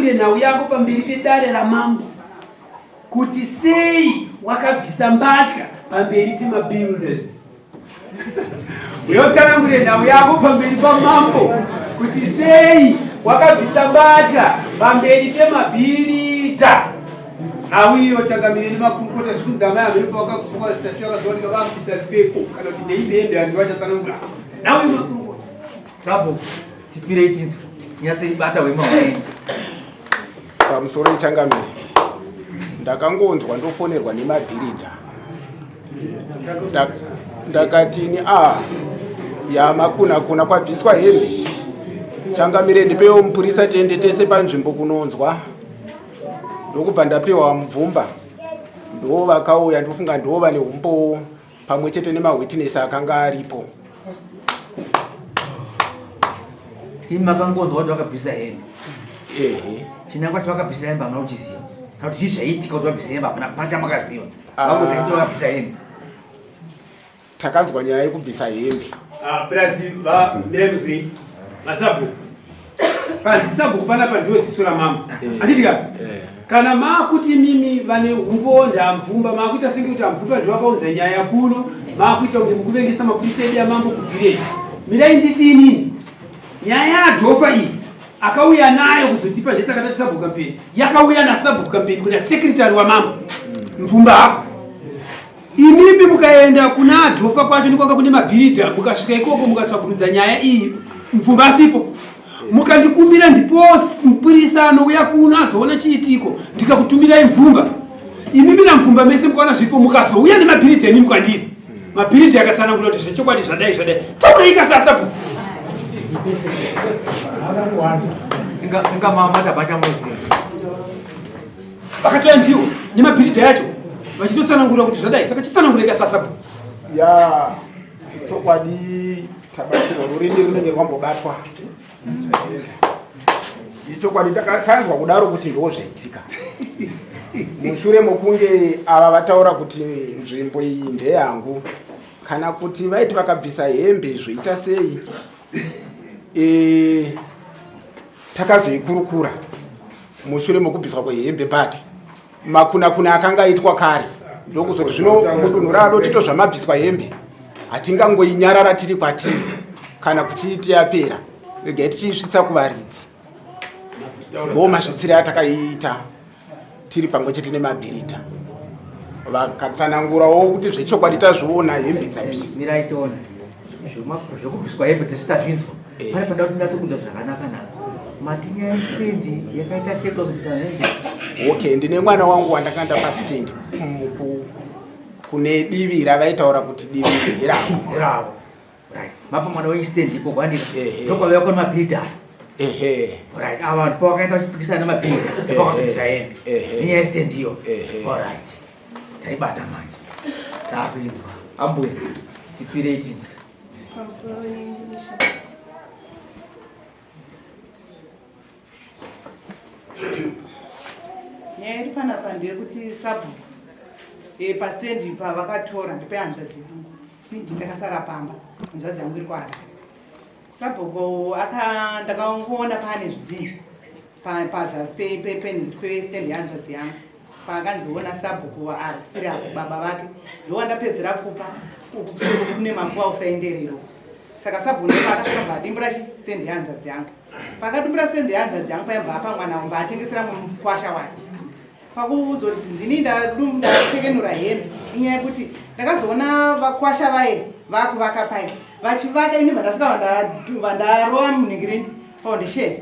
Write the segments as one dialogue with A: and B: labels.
A: utsanangure nhau yako pamberi pedare ramambo kuti sei wakabvisa mbatya pamberi pemabuilders. Uyotsanangure nhau yako pamberi pamambo kuti sei wakabvisa mbatya pamberi pemabhirita. Awiyo changamireni makurukota zvikunzamai amene pawakakupuka zitatu yakazowanika vakubvisa sipepo kana kuti ndeibhembe vanhu vachatsanangura nawe makurukota.
B: Sabo tipire itinzo nyase ibata wemaweni
C: pamusoro ichangamiri ndakangonzwa ndofonerwa nemabhirita ndakatini yamakuna kwabviswa hembe changamire ndipewo mupurisa tiende tese panzvimbo kunonzwa ndokubva ndapiwa mubvumba ndo vakauya ndofunga ndo vane umbowo pamwe chete nemawitness akanga aripo.
B: makangonzwa kuti wakabvisa hembe chinangwa chawakabvisa hembe hamuna kuchiziva kuti chii zvaiitika kuti wabvisa hembe hamuna pachamakaziva kuti wakabvisa hembe.
C: Takanzwa nyaya yekubvisa hembe
A: Brazil masabu panzi sabhuku panapa ndiwo ziso ramama andidika kana makuti mimi vane umbonda mvumba makuita senge kuti amvumba ndiwakaunza nyaya kuno makuita kuti mukuvengesa mapurisa edu yamambo kuvhireji mirai nditi inini nyaya yadhofa iyi akauya nayo kuzotipa ndesakatati sabhuku kampeni yakauya nasabhuku kampeni kuna sekretari wamambo mvumba ako imimi mukaenda kuna adhofa kwacho ndikwanga kune mabhirida mukasvika ikoko mukatsvagurudza nyaya iyi mvumba asipo mukandikumbira ndipo mupurisa anouya kuno azoona chiitiko ndikakutumirai mvumba imimi namvumba mese mukaona zvipo mukazouya nemabhirida emi mukandiri mabhirida yakatsanangura kuti zvechokwadi zvadai tauraika sasabhuku
B: inga mamata pachamuziva
A: vakatoya ndiwo nemabhirida yacho vachitotsanangura kuti zvadai saka chitsanangurika sasabhuku
C: ya chokwadi tabatsirwa rurimi runenge rwambobatwa ichokwadi takanzwa kudaro kuti ndo zvaitika mushure mokunge ava vataura kuti nzvimbo iyi ndeyangu kana kuti vaiti vakabvisa hembe zvoita sei takazoikurukura mushure mokubviswa kwehembe bati makuna akanga aitwa kare ndokuzoti zvino mudunhu rado tito zvamabviswa hembe hatingangoinyarara tiri kwatiri kana kuchiiti yapera regai tichiisvitsa kuvaridzi ndo masvitsire atakaita tiri pamwe chete nemabhirita vakatsanangurawo kuti zvechokwadi tazviona hembe dzabviswa
B: miraitiona zvokubviswa hembe dzesitazvinzwa pane pada kuti ndasokudza zvakanaka nako matinya stendi yakaita sekuzobvisa hembe
C: okay ndine mwana wangu wandakanda pastendi kune divi ravaitaura kuti divi nderavo
B: mapa mwana wechistendi iko kwandira ndokwavaya kona mabhirida right ava pawakaita vachipikisana nemabhirida ndopakazobvisa hembe nenyaya yestendi iyo alright taibata manje taapedzwa ambuya tipire itidza
D: nyaya iri panapa ndeyekuti sabhuku pastendi pavakatora ndipe hanzvadzi yangu ndakasara pamba hanzvadzi yangu iri kwada sabhuku ndakangoona pane zvidhini pazasi pestendi yehanzvadzi yangu paakanziona sabhuku arisiri apo baba vake ndowandapedzera kupa kune manguva usaenderero saka sabhuku nepaakasvika adimbura stendi yehanzvadzi yangu pakadimbura stendi yehanzvadzi yangu paibva apa mwana wamba atengesera mukwasha wake pakuzoti nzini ndapfekenura hembe inyaya yekuti ndakazoona vakwasha vaye vakuvaka pai vachivaka ini vandasvika vandarova munhingirini foundation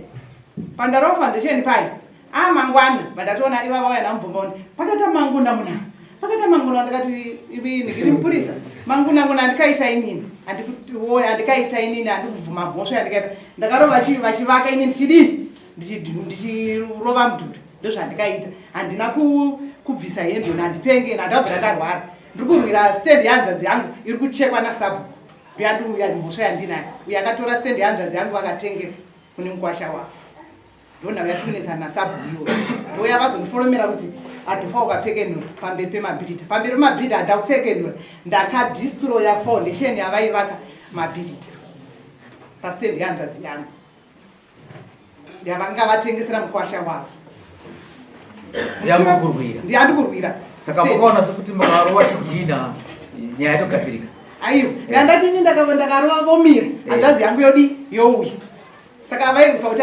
D: pandarova foundation pai mangwana vandatoona iva vauya namubvumba pakata manguna muna pakata manguna ndakati ivi nhingirini mupurisa mangunanguna andikaita inini andikaita inini handikubvuma mhosva yandikaita ndakarova vachivaka ini ndichidii ndichirova mudhuri ndozvandikaita handina kubvisa hembe handipenge handabvira ndarwara ndiri kurwira stendi yehanzvadzi yangu iri kuchekwa nasabhuku ndoyandiuya mhosva yandinayo uyo akatora stendi yehanzvadzi yangu vakatengesa kune mukwasha wavo ndonhau yatiunesana nasabhuku iwo ndoya vazondiforomera kuti handifa ukapfekenura pamberi pemabhirita pamberi pemabhirita handakupfekenura ndakadhistroya foundation yavaivaka mabhirita pastendi yehanzvadzi yangu yavanga vatengesera mukwasha wavo.
B: Ndiyandikurwira. Saka mukaona sekuti makarowa chidhina nyaya yatogadzirika.
D: Aiyo, ndandati ini ndakarowa vomira, hanzvazi yangu yodi youya. Saka vairwisa kuti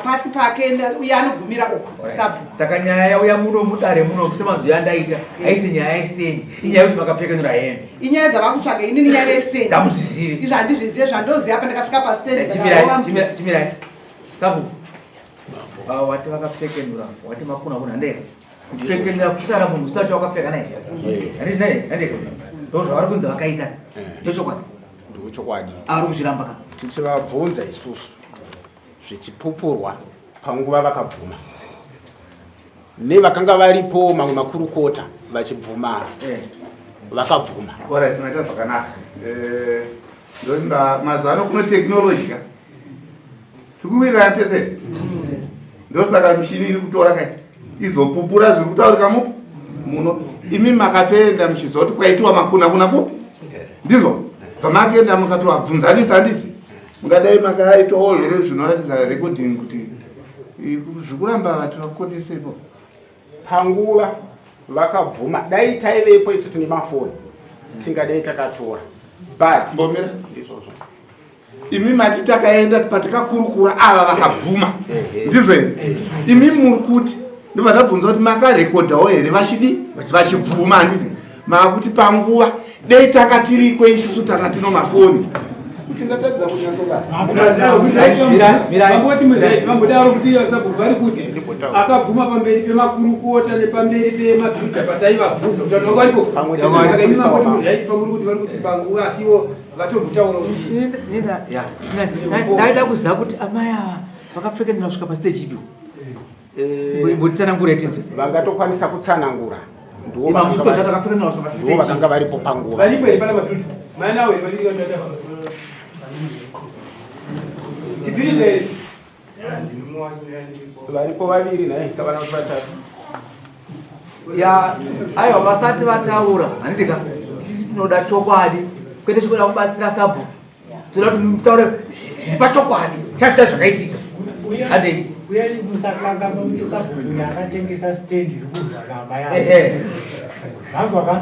D: pasi pake uye anogumira uku Sabu.
B: Saka nyaya yauya muno mudare muno semanzwi yandaita haisi nyaya yestand, inyaya yekuti makapfekenura hembe.
D: Inyaya dzavakutsvaga inini nyaya yestand.
B: Dzamuzvizive.
D: Izvi handizvizive zvandoziva apa ndakasvika pastand.
B: Chimirai. Sabu. Wati vakapfekenura, wati makuna kuna ndeka. Kupfekenura kusara munhu usina chawakapfeka naye. Handei. Ndozvavari kunzi vakaita. Ndochokwadi.
C: Ndochokwadi.
B: Ari kuzviramba ka.
C: Tichivabvunza isusu zvichipupurwa panguva vakabvuma. Nevakanga varipo mamwe makurukota vachibvuma. Vakabvuma.
E: Ora tinoita zvakanaka. Ndoimba mazano kuno teknology. Tikuwira tese. Ndosaka mishini iri kutora kai. Izopupura zviri kutaurika muno. Imi makatoenda muchizoti kwaitiwa makuna kupi? Ndizvo. Zvamakaenda mukatobvunzanisa handiti. Mungadai makaitawo here zvinoratidza recording kuti zvikuramba vatu vakonesepo.
C: Panguva vakabvuma. Dai taivepo isu tine mafoni. Tingadai takatora. But
E: mbomera ndizvozvo. Imi mati takaenda patakakurukura ava vakabvuma. Ndizvo here. Imi muri kuti ndibva ndabvunza kuti makarekodhawo here vachibvuma handiti. Makuti panguva dai takatiriko isusu tanga tino mafoni. Tingatadza kunyatsogara.
A: Vambodaro kuti Sabu vari kuti akabvuma pamberi pemakurukota nepamberi pemabhiudha pataivabvunza kuti vanhu varipo. Pamuri kuti vari kuti panguva asiwo vatombotaura kuti
B: ndaida kuziva kuti amai ava vakapfekenura kusvika pastage ipi. Mbotitsanangura tinzwe.
C: Vangatokwanisa kutsanangura. Ndivo vakanga varipo panguva.
A: Varipo here pana mabhiudha. Manawe variko ndata. Kibiride.
C: Varipo vaviri naye kavana kuti vatatu.
B: Ya, aiwa vasati vataura. Handika. Sisi tinoda chokwadi. Kwete chikuda kubatsira Sabu. Tinoda kuti mutaure zvipachokwadi. Chaita zvakaitika. Handei.
F: Uyai musakanga nokuti Sabu yakatengesa stand iri kudza kamba yawo. Zvanzwa ka?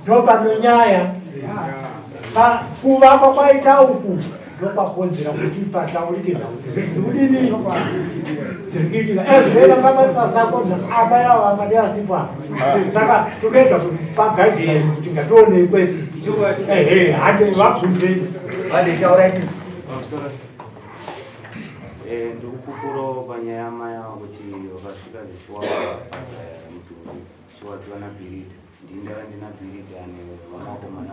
F: Ndopanonyaya. Kuvakwa kwaita uku ndopakonzera kuti pataurike nhau dziri kudini dziri kuitika. Ezve vanga vari pasako aba yavo vangade asikwa. Saka tokaita kuti pagaidhira kuti ngatione kwesi. Hande vabvunzeni.
B: Handei taurai tinzwe.
G: Ndikupupuro panyaya maya kuti vakasvika zvichiwaka mudhuri chiwakiwa nabhirida. Ndindava ndina bhirida nevamakomana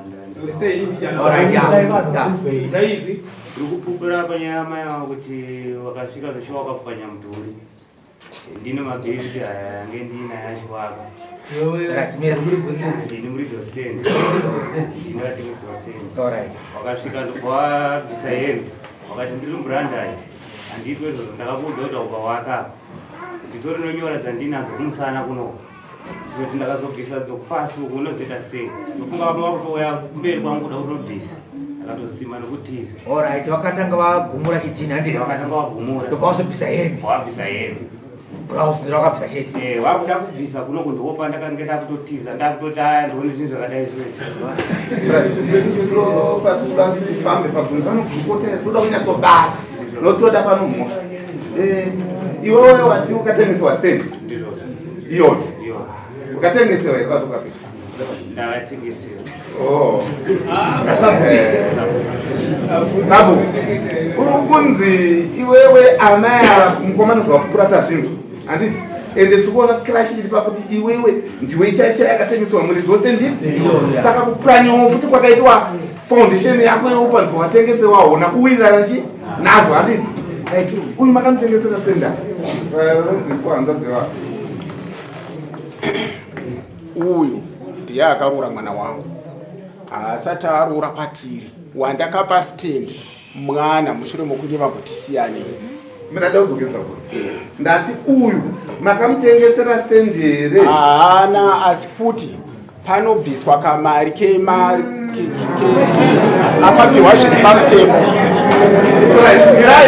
A: ndaizi.
G: Ndikupupura panyaya maya kuti vakasvika zvichiwaka kupanya mudhuri. Ndine mabhirida yange ndina yachiwaka. Ndini muridzo stand. Ndinatengesa stand. Vakasvika ndokuvabvisa hembe. Vakati ndiri murandai. Handitwe izvozvo ndakakuudza kuti ukawaka nditori nonyora dzandinadzo kumusana kuno zoti ndakazobvisa dzokupasi uku unozoita sei. Ndofunga vano vakutouya kumberi kwangu kuda kutobvisa ndakatozima nekutiza.
B: Alright, vakatanga vagumura chidhina handei.
G: Vakatanga vagumura
B: ndokavazobvisa hembe.
G: Wabvisa hembe.
B: Browse ndakabvisa chete.
G: Wakuda kubvisa kuno kundopa ndakange ndakutotiza ndakutoti aya ndione zvinhu zvakadai
E: Zviro patinoda kuti tifambe pabvunzano kurukota toda kunyatsobata. Notoda pano mhosva. Iwewe wati ukatengesewa stand. Iyo. Ukatengesewa here kwati ukapika.
G: Ndakatengesewa.
E: Sabu. Urukunzi iwewe amaya mukomana zvawapurata zvinhu. Handiti. Ende tikuona crash iri pakuti iwewe ndiwe chaicha yakatengesewa muri zote ndipi. Saka kupranyawo futi kwakaitwa foundation yako yopa ndo watengesewa hona kuwirirana chi nazo handiti. Uyu makamutengesera stand. Kwanza zewa.
C: Uyu ndiye akarura mwana wangu. Asati arura kwatiri. Wandakapa stand. Mwana mushure mokunge vambotisiyanei.
E: Mina ndaudzokeza kuti ndati uyu makamutengesera stand here.
C: Haana asi kuti panobviswa kamari akapiwa zviri pamutemo.
E: Mirai,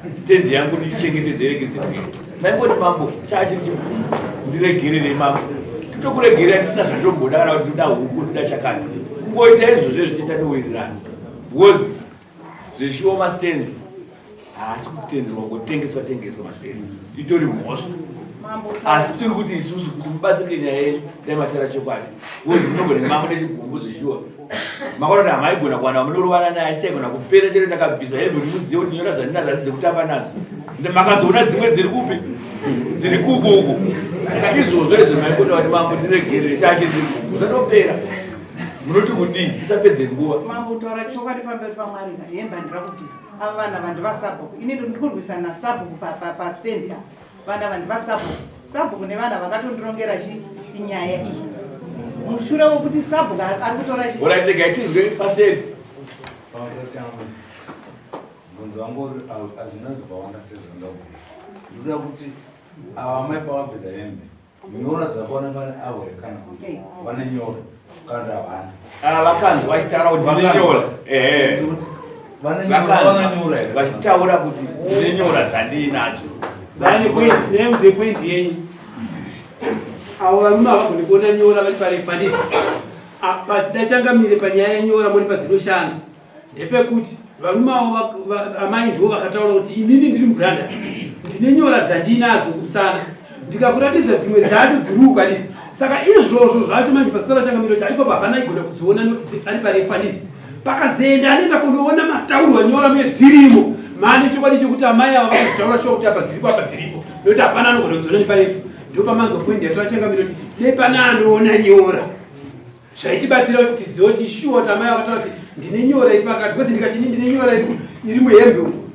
H: stand yangu ndichengetedze rege dzirwere. Maingoti mambo chachiri chikuru ndiregerere mambo. Tokuregerera ndisina zvandomboda kana kuti ndoda huku ndoda chakati. Kungoita izvozvo zvichiita ndowirirana. Because zvishiwo mastands haasi kutenderwa kutengeswa mastands. Itori mhosva. Asi tiri kuti isusu kuti mubatsike nyaya yenyu dai matara chokwadi. Because munogona mambo nechigumbu zvishiwo. Makona kuti hamaigona kuwana munorovana naye asi aigona kupera chero ndakabvisa hembe kuti muzive kuti nyora dzandina dzasi dzekutamba nadzo. Makazoona dzimwe dziri kupi? Dziri kuko. Saka izvozvo izvo maikota kuti mambo ndiregerere chachiri zvatopera. Munoti kudii tisapedze nguva.
D: Mambo taura chokwadi pamberi paMwari hembe handira kubvisa. Ava vanhu vanhu vasabhuku. Ini ndikurwisana nasabhuku pastand apa. Vanhu vasabhuku. Sabhuku nevana vakatondirongera inyaya iyi. Mushure wokuti sabhuku ari kutora chi.
H: Ora regai tizwe paseri.
I: Munhu wangu azvina zvakawanda sezvandakubvisa. Ndoda kuti ava mai pavabvisa hembe nyora dzakaonekana avo kana kuti vane nyora kana havana.
H: Vakanzi vachitaura kuti vane nyora. Vane nyora vachitaura kuti ndine nyora dzandinadzo.
A: Nekuti point yenyu avo varume havagoni kuona nyora vari parefandii padachangamire panyaya yenyora moni padzinoshanda ndepekuti varume avo amai ndivo vakataura kuti inini ndiri mubranda ndine nyora dzandinadzo kusana ndikakuratidza dzimwe dzacho dziruka dii. Saka izvozvo zvacho manje pasora changamiro kuti aipo hapana igona kudziona ari parefandii pakazoenda anoenda kunoona matauro anyora muye dzirimo mane chokwadi chokuti amai ava vakazitaura sho kuti apa dziripo apa dziripo nokuti hapana anogona kudziona neparefu. Ndo pamanzopoindi yatachangamira kuti nepana anoona nyora zvaitibatsira kuti tizive kuti shuwa kuti amai vakataura kuti ndine nyora iri pakati kwese ndikati ini ndine nyora iri muhembe umu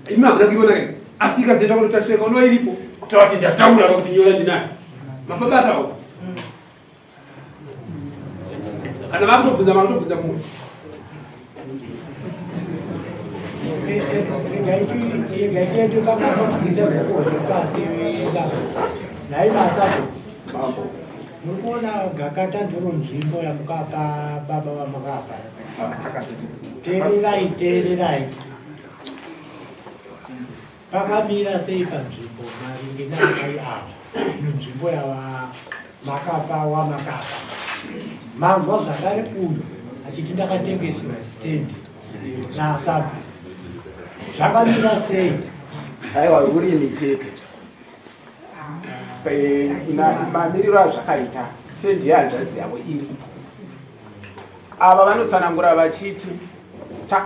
A: imi hamuna kuiona kai asi ikazoenda kunotasveka uno iripo kutaura kuti ndataura kuti nyora ndinayo mafabatawo kana makutobvunza mumwe
F: regaitiende pakasabvisa kukona pasi nai masapo muri kuona gakata ndiro nzvimbo yamukapa baba vamakapa. Teererai pakamira sei panzvimbo maringe naamai ava nenzvimbo yava makapa wamakapa manzwa zvakare uyu achiti ndakatengesiwa stendi naasapo zvakamira sei?
C: Aiwa urini chete mamiriro azvakaita stendi yehanzvadzi yavo iri ava vanotsanangura vachiti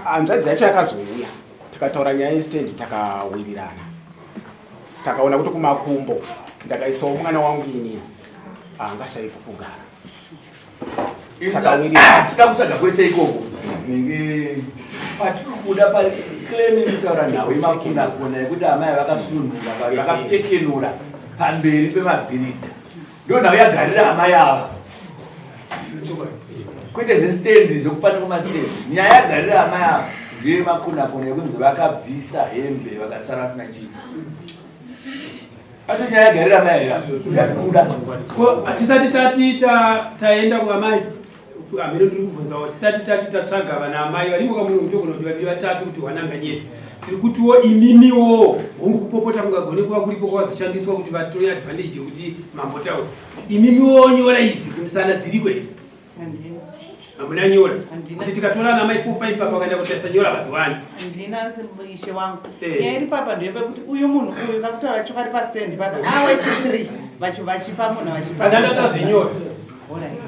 C: hanzvadzi yacho yakazouya tikataura nyaya yestendi takawirirana takaona kuti kumakumbo ndakaisawo mwana wangu inini haangashaiko kugara
H: takawirirana kwese ikoko nenge patiri kuda paclaiming kutaura nhau imakunda kuona yekuti amai vakasunura vakapfekenura pamberi pemabhirida ndo nhau yagarira amai ava kwete zvestendi zvokupanda kwemastendi nyaya yagarira amai ava ndiye makunda kuona yekunzi vakabvisa hembe vakasara vasina chinhu ato nyaya yagarira amai yatikuda
A: hatisati taenda kuamai amene tiri kubvunzawo tisati tati tatsvaga vana amai varimo kamuno mutogona kuti vaviri vatatu kuti wananganyeti tiri kutiwo imimiwo hongu kupopota mungagone kuva kuripo kwavazoshandiswa kuti vatore advantage yekuti mambotaura imimiwo nyora idzi kumusana dziriko idzi hamuna nyora kuti tikatora ana amai 4-5 papa vakaenda kutesa nyora vadziwani
D: handina ishe wangu yairi papa ndeyepekuti uyu munhu uyu kakutaura chokari pastendi papa aweti 3 vachipa munhu
A: vachipaadata zvenyora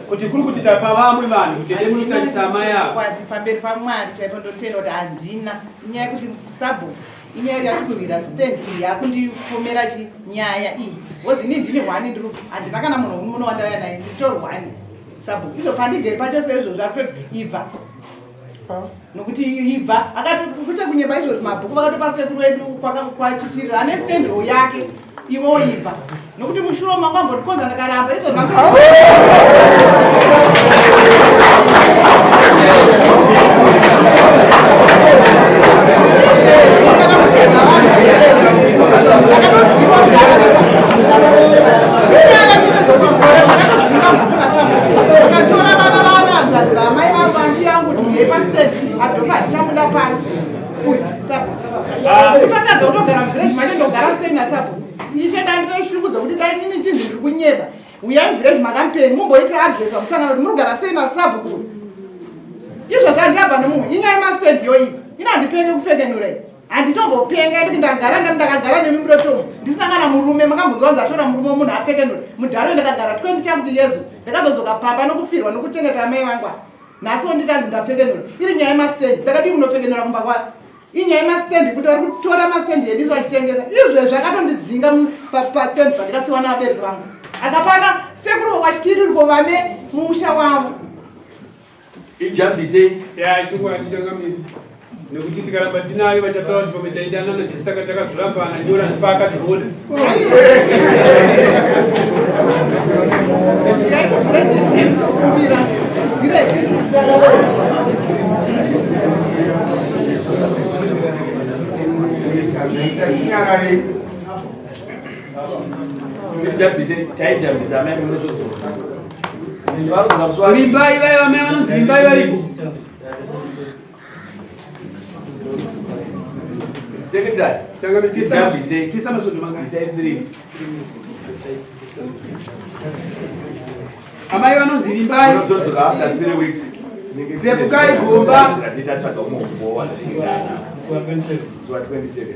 A: kuti kuri kuti tapa vamwe vanhu kuti demunotangisa amai avo
D: pamberi paMwari chaipo ndotenda kuti handina inyaya yekuti sabhuku inyaya yati kuhwira stendi iyi yakundifomera chinyaya iyi wozi ini ndine hwani handina kana munhu muno wandauya naye nditori hwani sabhuku izo pandigeri pachose izvozvo akutoti ibva nokuti ibva akatokute kunyeba izvozvo mabhuku vakatopa sekuru wedu kwachitirira ane stendi ro yake ivo ibva nokuti mushure mangu ambotikonza ndakaramba izvo akatodziwa kugara akatora vana vana hanzvadzi vamai vangu andi yangu ndiyei pastendi adhofa hatichamuda pano uyu sabhuku Kutotadza kutogara muvillage make ndogara sei naSubhu. Ishe ndandinoshungudza kuti dai ini chinhu ndiri kunyeba. Uyai muvillage makampeni mumboita adress pamusangano kuti murikugara sei naSubhu. Izvo zvandiyabva nomumwe inyaya yemastand yoyi ino handipenge kupfekenurei handitombopenga ndiki ndakagara nemi murotomo ndisina kana murume makambonzwanzi atora murume munhu apfekenure mudharo ndakagara 20 chakuti yezu ndakazodzoka pamba nokufirwa nokuchengeta amai vangwa nhasiwo nditanzi ndapfekenura iri nyaya yemastand ndakadii kunopfekenura kumba kwa inyaya yemastand kuti vari kutora mastand yedu isu vachitengesa izvo zvakatondidzinga pastand pandikasiwa navabereki vangu akapana sekuru vokwachitiri vane mumusha wavo
H: ijambise
A: chikwadi chakamiri nekuti tikaramba tinayo vachataura kuti pamwe taidanana ndisaka takazorambana nyora mpaka tiona rimbai vai vamai vanonzi rimbai varipo
H: Secretary,
A: kisa masvondo mangani amai vanonzi rimbai pepukai gomba
H: Zuwa 27